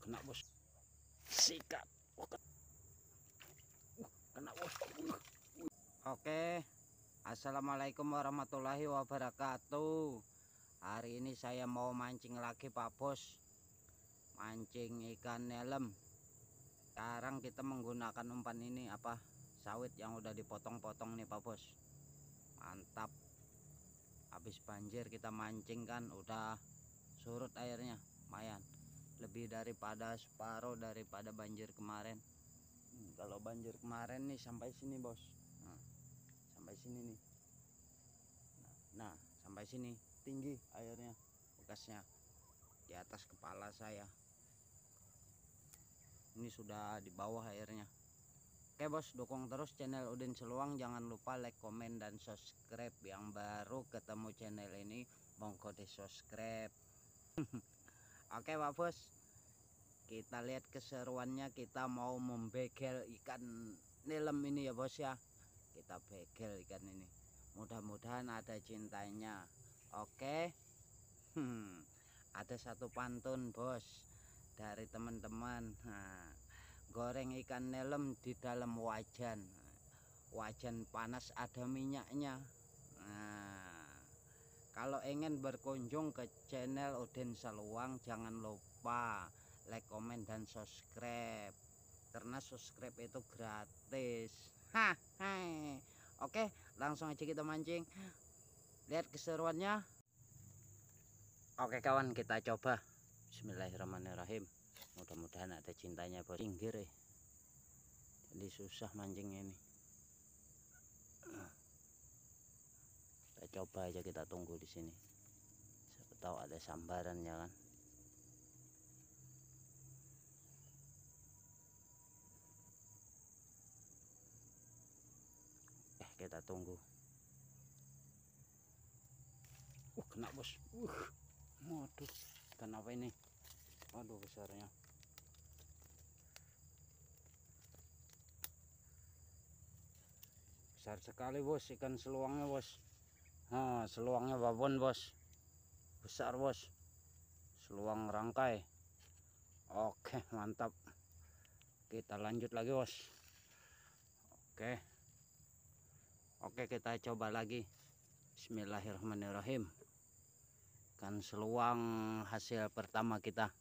Kena bos. Sikat. Kena bos. Oke. Assalamualaikum warahmatullahi wabarakatuh. Hari ini saya mau mancing lagi Pak Bos. Mancing ikan nelem. Sekarang kita menggunakan umpan ini sawit yang udah dipotong-potong nih Pak Bos. Mantap. Habis banjir kita mancing kan udah surut airnya, lumayan. Lebih daripada separuh daripada banjir kemarin. Kalau banjir kemarin nih sampai sini bos. Sampai sini nih. Nah, sampai sini tinggi airnya, bekasnya di atas kepala saya. Ini sudah di bawah airnya. Oke bos, dukung terus channel Udin Seluang. Jangan lupa like, komen, dan subscribe. Yang baru ketemu channel ini monggo di subscribe. Oke Pak Bos, kita lihat keseruannya. Kita mau membegel ikan nelem ini ya bos ya. Kita begel ikan ini, mudah-mudahan ada cintanya. Oke. Ada satu pantun bos dari teman-teman. Goreng ikan nelem di dalam wajan. Wajan panas ada minyaknya. Kalau ingin berkunjung ke channel Udin Seluang, jangan lupa like, komen, dan subscribe. Karena subscribe itu gratis. Oke, langsung aja kita mancing. Lihat keseruannya. Oke kawan, kita coba. Bismillahirrahmanirrahim. Mudah-mudahan ada cintanya bos. Pinggir ya. Jadi susah mancingnya ini. Kita coba aja, kita tunggu di sini. Siapa tahu ada sambaran ya kan. Kita tunggu. Kena bos. Waduh, kenapa ini? Waduh, besarnya. Besar sekali bos ikan seluangnya bos. Seluangnya babon bos. Besar bos. Seluang rangkai. Oke, mantap. Kita lanjut lagi bos. Oke, kita coba lagi. Bismillahirrahmanirrahim. Ikan seluang hasil pertama kita.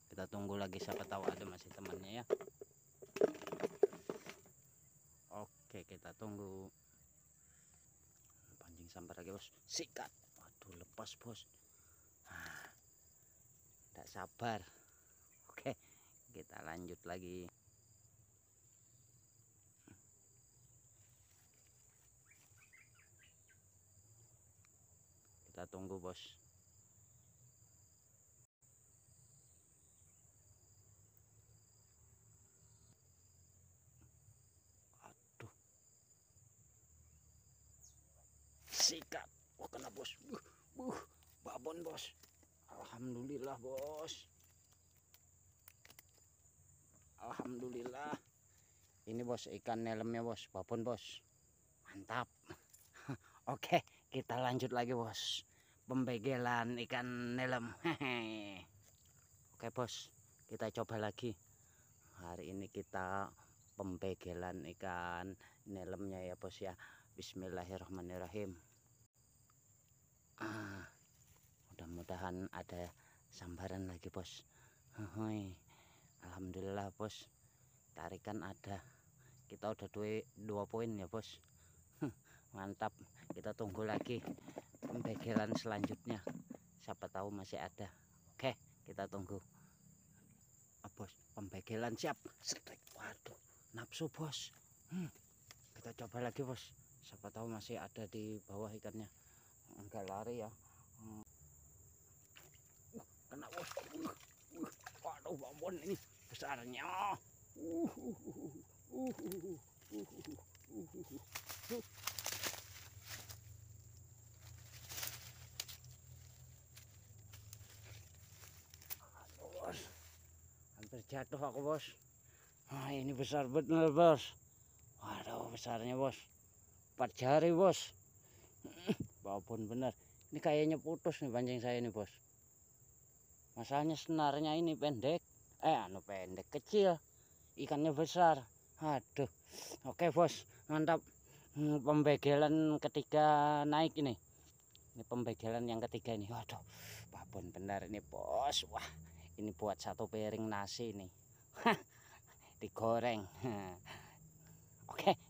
Kita tunggu lagi, siapa tahu ada masih temannya ya. Oke, kita tunggu. Pancing sambar lagi bos. Sikat. Waduh, lepas bos. Tidak sabar. Oke, kita lanjut lagi. Kita tunggu bos. Aduh, sikat. Kena bos. Babon bos. Alhamdulillah bos. Alhamdulillah. Ini bos ikan nelemnya bos, babon bos. Mantap. Oke, kita lanjut lagi bos. Pembegelan ikan nelem. Oke bos, kita coba lagi. Hari ini kita pembegelan ikan nelemnya ya bos ya. Bismillahirrahmanirrahim. Mudah-mudahan ada sambaran lagi bos. Alhamdulillah bos, tarikan ada. Kita udah 2 poin ya bos. Mantap. Kita tunggu lagi pembegelan selanjutnya, siapa tahu masih ada. Oke, kita tunggu. Bos, pembegelan siap. Waduh, nafsu bos. Kita coba lagi bos, siapa tahu masih ada di bawah ikannya. Enggak lari ya. Kena bos. Waduh, babon ini besarnya. Bos, hampir jatuh aku bos. Ini besar bener bos. Waduh, besarnya bos. 4 jari bos. Babon bener. Ini kayaknya putus nih pancing saya nih bos. Masalahnya senarnya ini pendek, pendek kecil, ikannya besar. Aduh, oke bos, mantap. Pembegelan ketiga naik ini. Ini pembegelan yang ketiga ini. Waduh, babon benar ini bos. Wah, ini buat satu piring nasi nih. Digoreng. Oke.